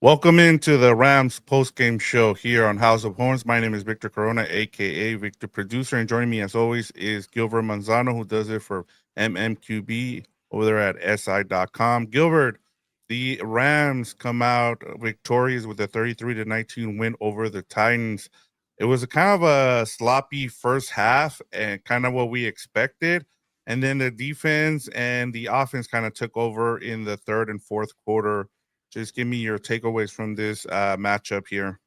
Welcome into the Rams postgame show here on House of Horns. My name is Victor Corona, aka Victor Producer, and joining me as always is Gilbert Manzano, who does it for MMQB over there at SI.com. Gilbert, the Rams come out victorious with a 33-19 win over the Titans. It was a kind of a sloppy first half and kind of what we expected. And then the defense and the offense kind of took over in the third and fourth quarter. Just give me your takeaways from this matchup here.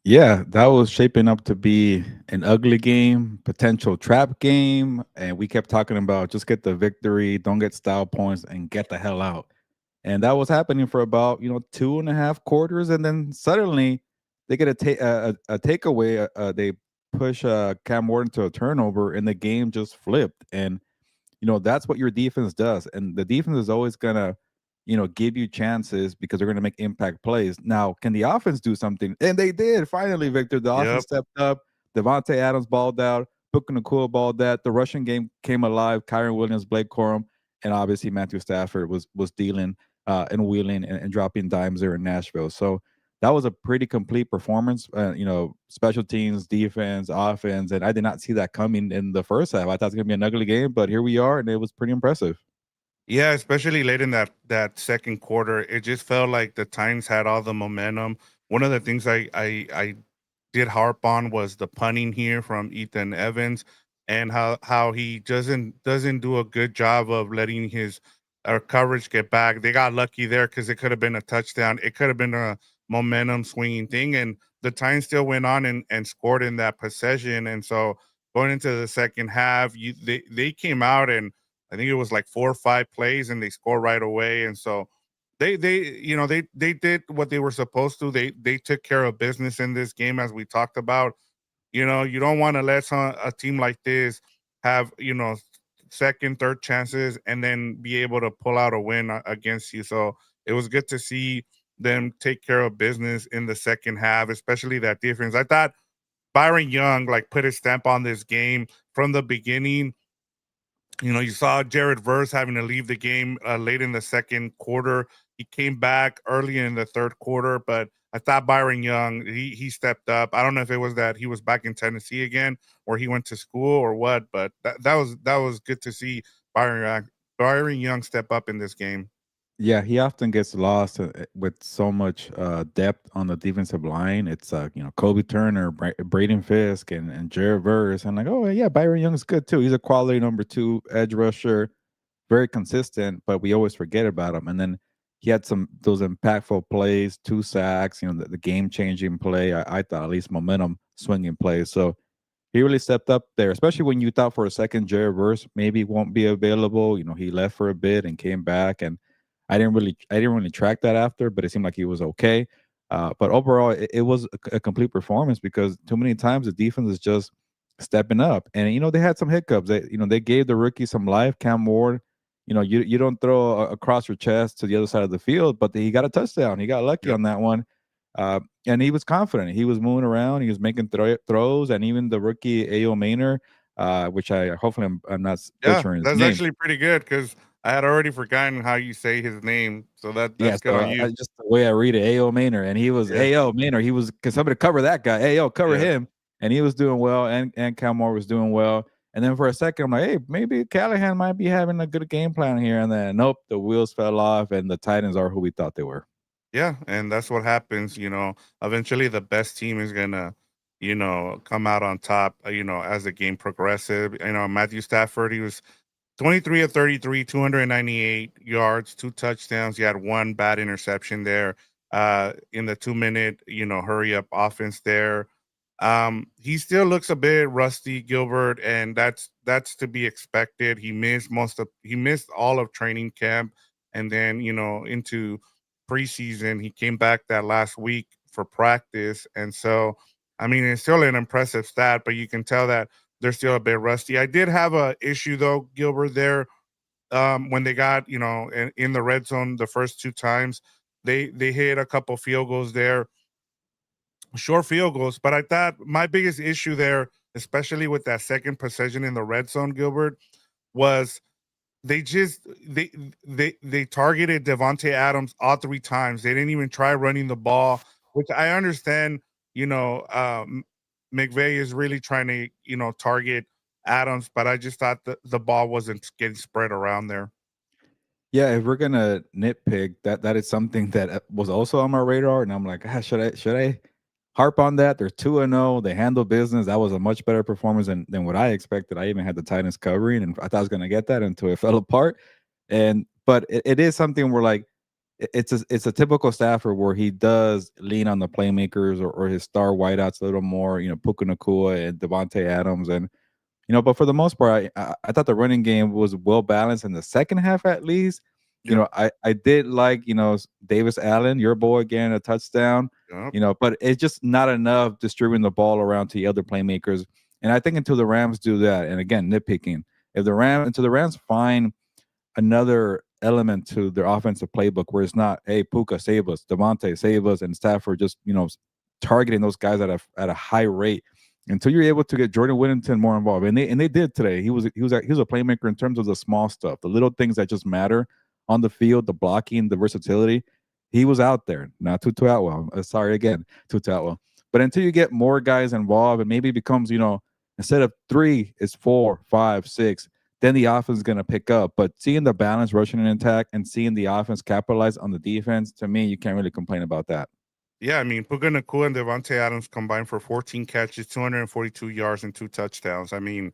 Yeah, that was shaping up to be an ugly game, potential trap game, and we kept talking about just get the victory, don't get style points, and get the hell out. And that was happening for about 2.5 quarters, and then suddenly they get a takeaway. They push Cam Ward into a turnover, and the game just flipped. And that's what your defense does, and the defense is always gonna give you chances because they're gonna make impact plays. Now, can the offense do something? And they did finally, Victor. The offense Yep. stepped up. Davante Adams balled out. Puka Nakua balled out. The rushing game came alive. Kyron Williams, Blake Corum, and obviously Matthew Stafford was dealing and wheeling and dropping dimes there in Nashville. So that was a pretty complete performance. Special teams, defense, offense, and I did not see that coming in the first half. I thought it was gonna be an ugly game, but here we are, and it was pretty impressive. Yeah, especially late in that second quarter, it just felt like the Titans had all the momentum. One of the things I did harp on was the punting here from Ethan Evans and how he doesn't do a good job of letting his coverage get back. They got lucky there because it could have been a touchdown. It could have been a momentum swinging thing, and the Titans still went on and scored in that possession. And so going into the second half, they came out and I think it was like 4 or 5 plays and they score right away. And so they did what they were supposed to. They took care of business in this game as we talked about. You don't want to let a team like this have, second, third chances and then be able to pull out a win against you. So it was good to see them take care of business in the second half, especially that defense. I thought Byron Young like put his stamp on this game from the beginning. You saw Jared Verse having to leave the game late in the second quarter. He came back early in the third quarter, but I thought Byron Young he stepped up. I don't know if it was that he was back in Tennessee again, or he went to school, or what, but that was good to see Byron Young step up in this game. Yeah, he often gets lost with so much depth on the defensive line. It's Kobe Turner, Braden Fisk, and Jared Verse. And like, oh yeah, Byron Young is good too. He's a quality number two edge rusher, very consistent, but we always forget about him. And then he had some those impactful plays, 2 sacks. The game changing play. I thought at least momentum swinging plays. So he really stepped up there, especially when you thought for a second Jared Verse maybe won't be available. He left for a bit and came back, and I didn't really track that after, but it seemed like he was okay. But overall, it was a complete performance because too many times the defense is just stepping up, and they had some hiccups. They gave the rookie some life. Cam Ward, you don't throw across your chest to the other side of the field, but he got a touchdown. He got lucky Yep. on that one. And he was confident. He was moving around. He was making throws, and even the rookie Ao Maynor, which I hopefully I'm not Yeah, butchering his that's name. actually pretty good because I had already forgotten how you say his name. So Yeah, that's good so on you. just the way I read it, Ao Maynor, and he was Yeah. Ao Maynor. He was because somebody cover that guy. Ao cover Yeah. him, and he was doing well, and Calmore was doing well. And then for a second, I'm like, hey, maybe Callahan might be having a good game plan here. And then nope, the wheels fell off, and the Titans are who we thought they were. Yeah, and that's what happens, eventually the best team is gonna, come out on top, as the game progresses. Matthew Stafford, he was 23 of 33, 298 yards, 2 touchdowns. He had one bad interception there in the 2 minute, hurry up offense there. He still looks a bit rusty, Gilbert, and that's to be expected. He missed all of training camp and then, into preseason. He came back that last week for practice. And so, I mean, it's still an impressive stat, but you can tell that they're still a bit rusty. I did have a issue though, Gilbert, there when they got in the red zone the first 2 times. They hit a couple field goals there, short field goals. But I thought my biggest issue there, especially with that second possession in the red zone, Gilbert, was they just they targeted Davante Adams all 3 times. They didn't even try running the ball, which I understand. You know, McVay is really trying to target Adams, but I just thought the ball wasn't getting spread around there. Yeah, if we're gonna nitpick, that is something that was also on my radar, and I'm like, should I harp on that? They're 2-0. They handle business. That was a much better performance than what I expected. I even had the Titans covering, and I thought I was gonna get that until it fell apart. And but it is something where like it's a typical Stafford where he does lean on the playmakers or his star wideouts a little more. Puka Nakua and Devontae Adams, and but for the most part, I thought the running game was well balanced in the second half at least. Yep, I did like Davis Allen, your boy, getting a touchdown. yep. But it's just not enough distributing the ball around to the other playmakers. And I think until the Rams do that, and again nitpicking, if the Rams find another element to their offensive playbook where it's not, hey, Puka, save us, Devontae, save us, and Stafford just, targeting those guys at a high rate until you're able to get Jordan Whittington more involved. And they did today. He was a playmaker in terms of the small stuff, the little things that just matter on the field, the blocking, the versatility. He was out there. Not Tutu Atwell. Sorry again, Tutu Atwell. But until you get more guys involved, and maybe it becomes, instead of 3, it's 4, 5, 6, then the offense is going to pick up. But seeing the balance, rushing and attack, and seeing the offense capitalize on the defense, to me, you can't really complain about that. Yeah, I mean, Puka Nakua and Devontae Adams combined for 14 catches, 242 yards, and 2 touchdowns. I mean,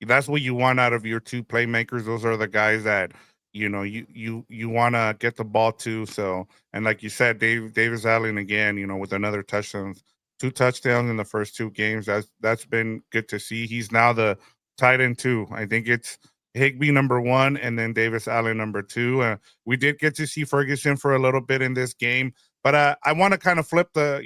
that's what you want out of your two playmakers. Those are the guys that you want to get the ball to. So, and like you said, Davis Allen again, with another touchdown, 2 touchdowns in the first 2 games. That's been good to see. He's now the tight end 2. I think it's Higbee number 1, and then Davis Allen number 2. We did get to see Ferguson for a little bit in this game. But I want to kind of flip the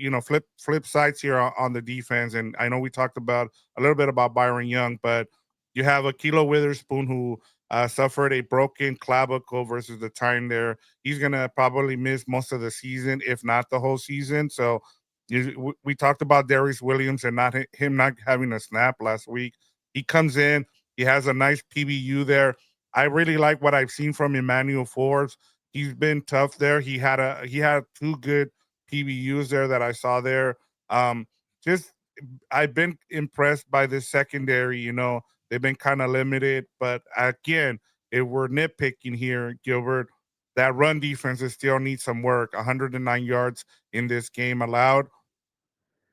flip sides here on the defense, and I know we talked about a little bit about Byron Young, but you have Akilo Witherspoon who suffered a broken clavicle versus the time there. He's gonna probably miss most of the season, if not the whole season. So we talked about Darius Williams and him not having a snap last week. He comes in, he has a nice PBU there. I really like what I've seen from Emmanuel Forbes. He's been tough there. He had 2 good PBUs there that I saw there. Just I've been impressed by this secondary. They've been kind of limited, but again, if we're nitpicking here, Gilbert, that run defense still needs some work. 109 yards in this game allowed.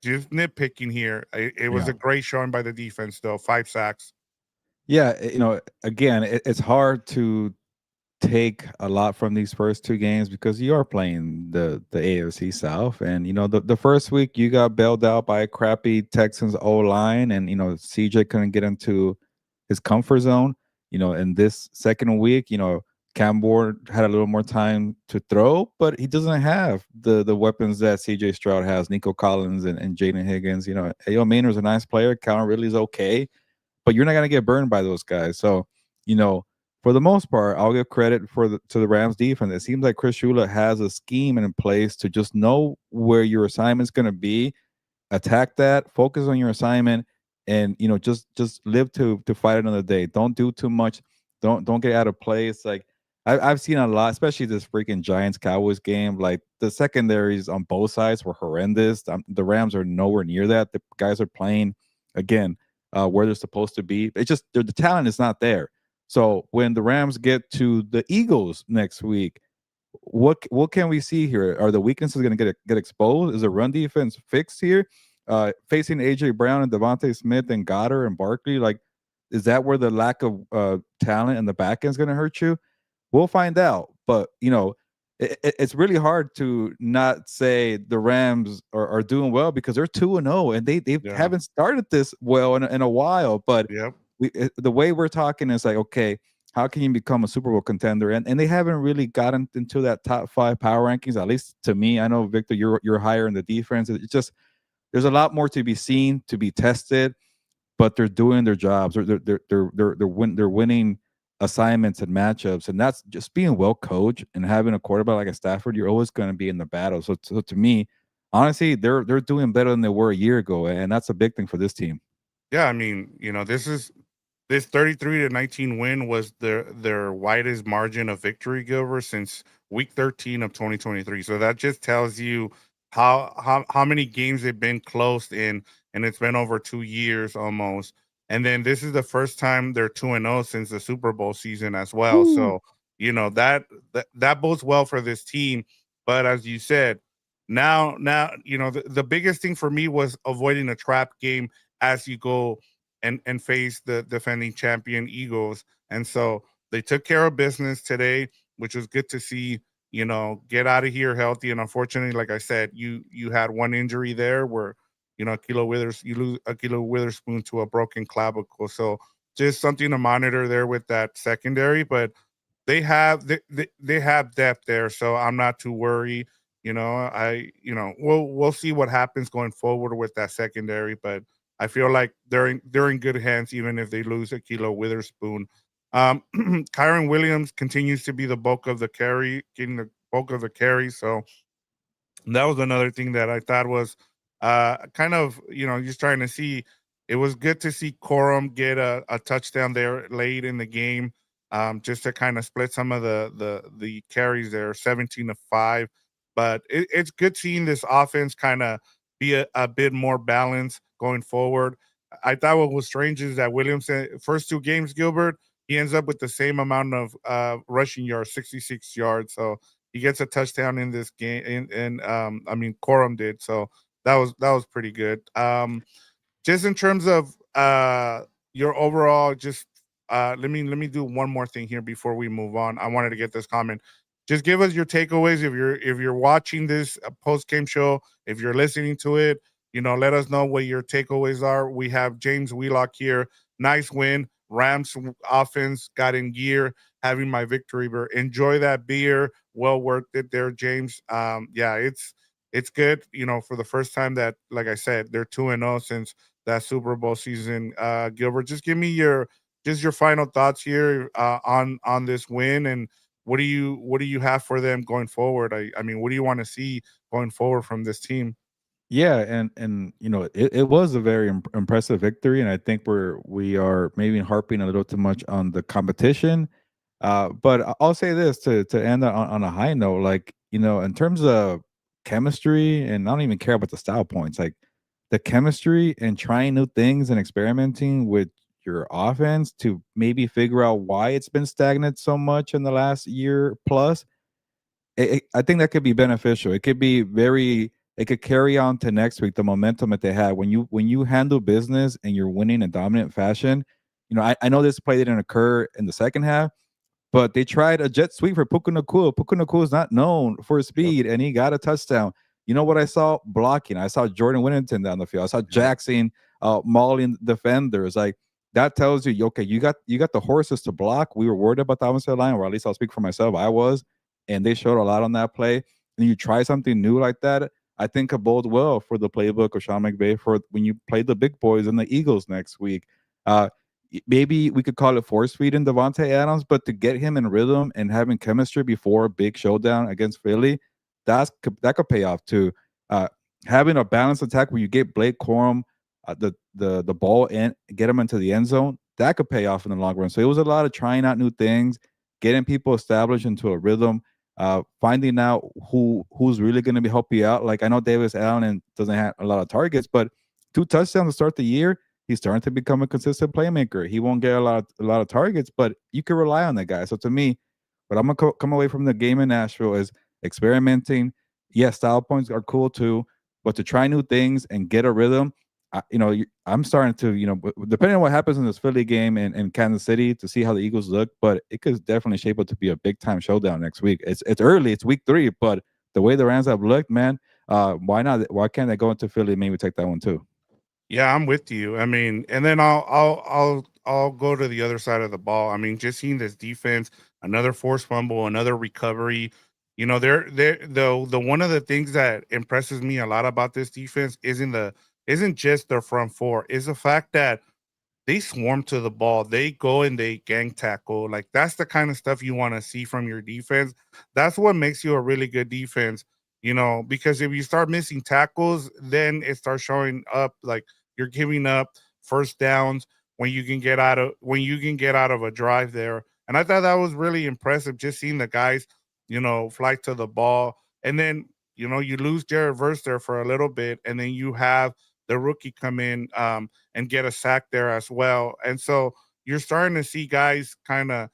Just nitpicking here. It was Yeah. a great showing by the defense, though. 5 sacks. Yeah. Again, it's hard to take a lot from these first 2 games because you are playing the AFC South, and the first week you got bailed out by a crappy Texans O line, and CJ couldn't get into his comfort zone. In this second week, Cam Ward had a little more time to throw, but he doesn't have the weapons that CJ Stroud has, Nico Collins and Jaden Higgins. Ayo Maynard's a nice player. Calvin Ridley's okay, but you're not gonna get burned by those guys. So, for the most part, I'll give credit to the Rams defense. It seems like Chris Shula has a scheme in place to just know where your assignment's gonna be, attack that, focus on your assignment, and just live to fight another day. Don't do too much. Don't get out of place. Like I've seen a lot, especially this freaking Giants Cowboys game. Like the secondaries on both sides were horrendous. The Rams are nowhere near that. The guys are playing again where they're supposed to be. It's just the talent is not there. So when the Rams get to the Eagles next week, what can we see here? Are the weaknesses going to get exposed? Is the run defense fixed here? Facing AJ Brown and Devontae Smith and Goddard and Barkley, like, is that where the lack of talent in the back end is going to hurt you? We'll find out. But it's really hard to not say the Rams are doing well because they're 2-0 and they Yeah. haven't started this well in a while. But Yep. the way we're talking is like, okay, how can you become a Super Bowl contender? And they haven't really gotten into that top 5 power rankings. At least to me, I know Victor, you're higher in the defense. It's just there's a lot more to be seen, to be tested, but they're doing their jobs. They're winning assignments and matchups, and that's just being well coached and having a quarterback like a Stafford. You're always going to be in the battle. So to me, honestly, they're doing better than they were a year ago, and that's a big thing for this team. Yeah, I mean, this is this 33-19 win was their widest margin of victory, Gilbert, since week 13 of 2023. So that just tells you how many games they've been close in, and it's been over 2 years almost. And then this is the first time they're 2-0 since the Super Bowl season as well. Woo. So that bodes well for this team. But as you said, now the biggest thing for me was avoiding a trap game as you go and face the defending champion Eagles. And so they took care of business today, which was good to see. Get out of here healthy. And unfortunately, like I said, you had one injury there where you lose Kilo Witherspoon to a broken clavicle. So just something to monitor there with that secondary. But they have depth there, so I'm not too worried. We'll see what happens going forward with that secondary, but I feel like they're in good hands even if they lose a Kilo Witherspoon. Kyron Williams continues to be the bulk of the carry, getting the bulk of the carry. So that was another thing that I thought was kind of, just trying to see. It was good to see Corum get a touchdown there late in the game, just to kind of split some of the carries there, 17-5. But it's good seeing this offense kind of be a bit more balanced going forward. I thought what was strange is that Williamson, first two games, Gilbert, he ends up with the same amount of rushing yards, 66 yards. So he gets a touchdown in this game, and I mean Corum did, so that was pretty good. Just in terms of your overall, just let me do one more thing here before we move on. I wanted to get this comment. Just give us your takeaways if you're watching this post game show, if you're listening to it. Let us know what your takeaways are. We have James Wheelock here. Nice win. Rams offense got in gear. Having my victory beer. Enjoy that beer. Well worth it there, James. Yeah, it's good. For the first time that, like I said, they're 2-0 since that Super Bowl season. Gilbert, just give me your final thoughts here on this win, and what do you have for them going forward? I mean, what do you want to see going forward from this team? Yeah, and it was a very impressive victory, and I think we are maybe harping a little too much on the competition. But I'll say this to end on a high note, like in terms of chemistry, and I don't even care about the style points, like the chemistry and trying new things and experimenting with your offense to maybe figure out why it's been stagnant so much in the last year plus. I think that could be beneficial. It could be very. It could carry on to next week. The momentum that they had when you handle business and you're winning in dominant fashion. I know this play didn't occur in the second half, but they tried a jet sweep for Puka Nakua. Puka Nakua is not known for Yep. speed, and he got a touchdown. You know what I saw? Blocking. I saw Jordan Whittington down the field. I saw Yep. Jackson mauling defenders. Like that tells you, okay, you got the horses to block. We were worried about the offensive line, or at least I'll speak for myself. I was, and they showed a lot on that play. And you try something new like that, I think could bode well for the playbook of Sean McVay for when you play the big boys and the Eagles next week. Uh, Maybe we could call it force feeding Davante Adams, but to get him in rhythm and having chemistry before a big showdown against Philly, that could pay off too. Uh, Having a balanced attack where you get Blake Corum the ball and get him into the end zone, that could pay off in the long run. So it was a lot of trying out new things, getting people established into a rhythm, finding out who's really going to be helping you out. Like I know Davis Allen doesn't have a lot of targets, but 2 touchdowns to start the year, he's starting to become a consistent playmaker. He won't get a lot of targets, but you can rely on that guy. So to me, what I'm gonna come away from the game in Nashville is experimenting. Yes, style points are cool too, but to try new things and get a rhythm. I'm starting to, depending on what happens in this Philly game and Kansas City, to see how the Eagles look, but it could definitely shape up to be a big time showdown next week. It's early, it's week 3, but the way the Rams have looked, man, why not? Why can't they go into Philly and maybe take that one too? Yeah, I'm with you. I mean, and then I'll go to the other side of the ball. I mean, just seeing this defense, another forced fumble, another recovery. They're the one of the things that impresses me a lot about this defense isn't just their front four, is the fact that they swarm to the ball. They go and they gang tackle. Like that's the kind of stuff you want to see from your defense. That's what makes you a really good defense, because if you start missing tackles, then it starts showing up like you're giving up first downs when you can get out of a drive there. And I thought that was really impressive, just seeing the guys, fly to the ball. And then, you lose Jared Verse there for a little bit, and then you have the rookie come in and get a sack there as well. And so you're starting to see guys kind of,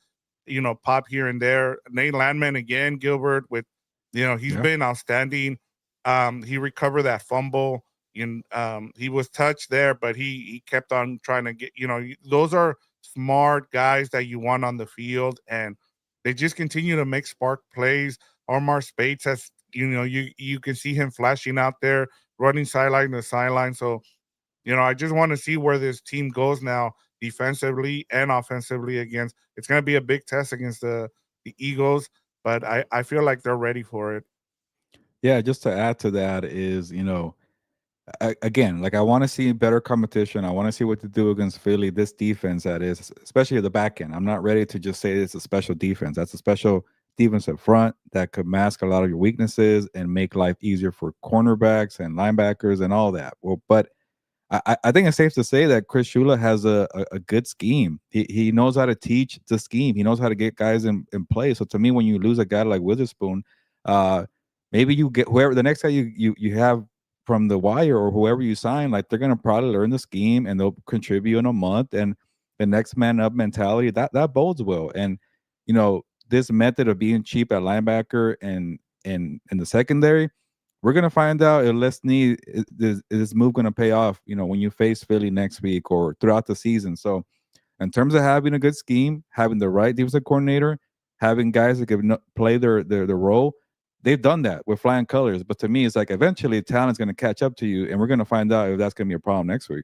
pop here and there. Nate Landman again, Gilbert, with, he's Yeah. been outstanding. He recovered that fumble. He was touched there, but he kept on trying to get, those are smart guys that you want on the field, and they just continue to make spark plays. Omar Spates has, you can see him flashing out there, running sideline to sideline. So, I just want to see where this team goes now, defensively and offensively. Against It's going to be a big test against the Eagles, but I feel like they're ready for it. Yeah, just to add to that is, again, like I want to see better competition. I want to see what to do against Philly. This defense, that is, especially the back end. I'm not ready to just say it's a special defense. That's a special defense up front that could mask a lot of your weaknesses and make life easier for cornerbacks and linebackers and all that. Well, but I think it's safe to say that Chris Shula has a good scheme. He knows how to teach the scheme. He knows how to get guys in play. So to me, when you lose a guy like Witherspoon, uh, maybe you get whoever the next guy you have from the wire or whoever you sign, like they're gonna probably learn the scheme and they'll contribute in a month. And the next man up mentality that bodes well. And this method of being cheap at linebacker and in the secondary, we're gonna find out if Lesney is this move gonna pay off. When you face Philly next week or throughout the season. So, in terms of having a good scheme, having the right defensive coordinator, having guys that can play their role, they've done that with flying colors. But to me, it's like eventually talent's gonna catch up to you, and we're gonna find out if that's gonna be a problem next week.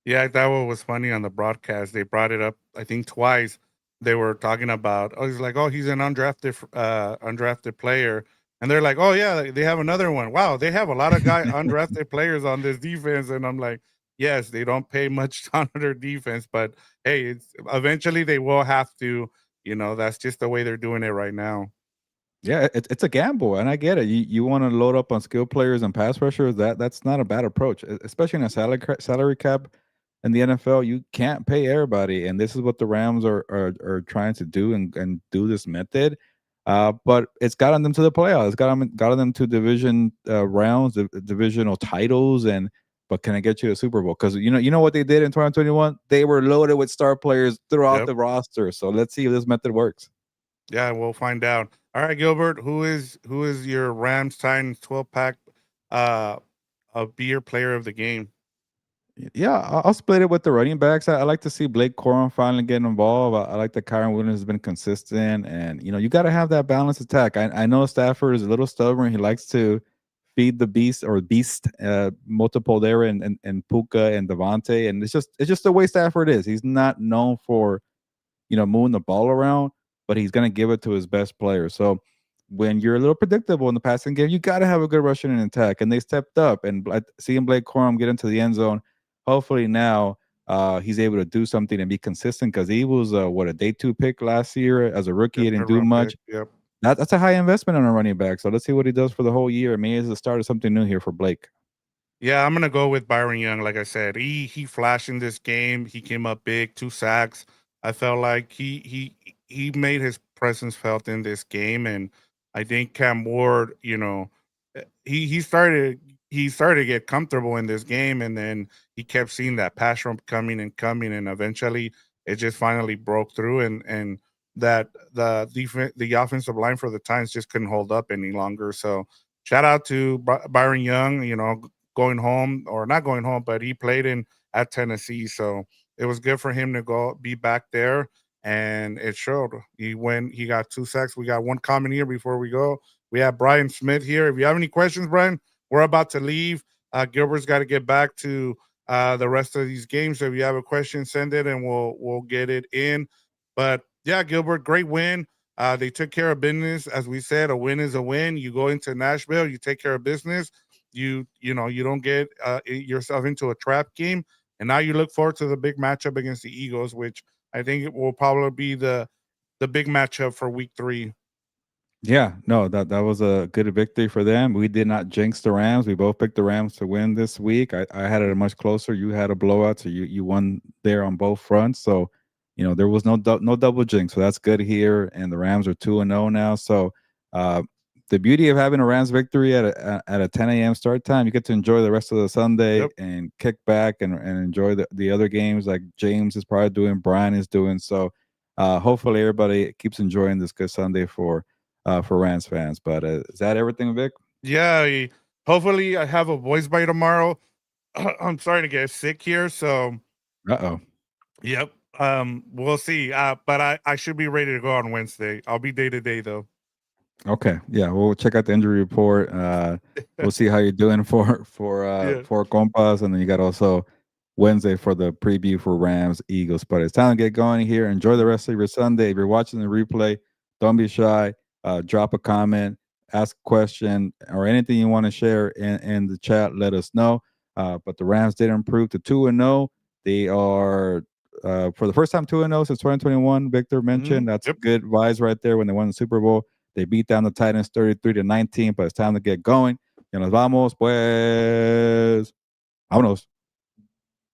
Yeah, that what was funny on the broadcast. They brought it up, I think, twice. They were talking about, oh, he's like, oh, he's an undrafted player, and they're like, oh yeah, they have another one. Wow, they have a lot of undrafted players on this defense, and I'm like, yes, they don't pay much on their defense, but hey, it's eventually they will have to. That's just the way they're doing it right now. Yeah, it's a gamble, and I get it. You want to load up on skill players and pass rushers. That's not a bad approach, especially in a salary cap in the NFL. You can't pay everybody, and this is what the Rams are trying to do and do this method. But it's gotten them to the playoffs. It's gotten them to division rounds, divisional titles, and but can I get you a Super Bowl? Because you know what they did in 2021? They were loaded with star players throughout Yep. the roster. So let's see if this method works. Yeah, we'll find out. All right, Gilbert, who is your Rams Titans 12-pack uh of beer player of the game? Yeah, I'll split it with the running backs. I like to see Blake Corum finally getting involved. I like that Kyron Williams has been consistent, and you got to have that balanced attack. I know Stafford is a little stubborn. He likes to feed the beast, multiple there, and Puka and Davante, and it's just the way Stafford is. He's not known for moving the ball around, but he's going to give it to his best player. So when you're a little predictable in the passing game, you got to have a good rushing and attack. And they stepped up. And seeing Blake Corum get into the end zone, hopefully now he's able to do something and be consistent because he was, a day 2 pick last year as a rookie. Yep, He didn't third do round pick. much. Yep. That's a high investment on a running back. So let's see what he does for the whole year. Maybe it's the start of something new here for Blake. Yeah, I'm gonna go with Byron Young. Like I said, he flashed in this game. He came up big, 2 sacks. I felt like he made his presence felt in this game, and I think Cam Ward, he started to get comfortable in this game, and then he kept seeing that pass rump coming, and eventually it just finally broke through, and that the offensive line for the Titans just couldn't hold up any longer. So shout out to Byron Young, going home or not going home, but he played in at Tennessee, so it was good for him to go be back there, and it showed. He got 2 sacks. We got one comment here before we go. We have Brian Smith here. If you have any questions, Brian, we're about to leave. Gilbert's got to get back to the rest of these games. So if you have a question, send it and we'll get it in. But yeah, Gilbert, great win. They took care of business, as we said. A win is a win. You go into Nashville, you take care of business. You don't get yourself into a trap game, and now you look forward to the big matchup against the Eagles, which I think it will probably be the big matchup for Week 3. Yeah, no, that was a good victory for them. We did not jinx the Rams. We both picked the Rams to win this week. I had it much closer. You had a blowout, so you won there on both fronts. So, there was no double jinx. So that's good here. And the Rams are 2-0 now. So, uh, the beauty of having a Rams victory at a 10 a.m. start time, you get to enjoy the rest of the Sunday Yep. and kick back and enjoy the other games like James is probably doing, Brian is doing. So, hopefully everybody keeps enjoying this good Sunday for Rams fans. But is that everything, Vic? Yeah. Hopefully, I have a voice by tomorrow. I'm starting to get sick here, so Uh-oh. yep. We'll see. But I should be ready to go on Wednesday. I'll be day to day though. Okay. Yeah, we'll check out the injury report. We'll see how you're doing for Yeah. for Compas, and then you got also Wednesday for the preview for Rams Eagles. But it's time to get going here. Enjoy the rest of your Sunday. If you're watching the replay, don't be shy. Drop a comment, ask a question, or anything you want to share in the chat. Let us know. But the Rams did improve to 2-0. They are for the first time 2-0 since 2021. Victor mentioned that's Yep. good vibes right there when they won the Super Bowl. They beat down the Titans 33-19, but it's time to get going. Ya nos vamos, pues. Vámonos.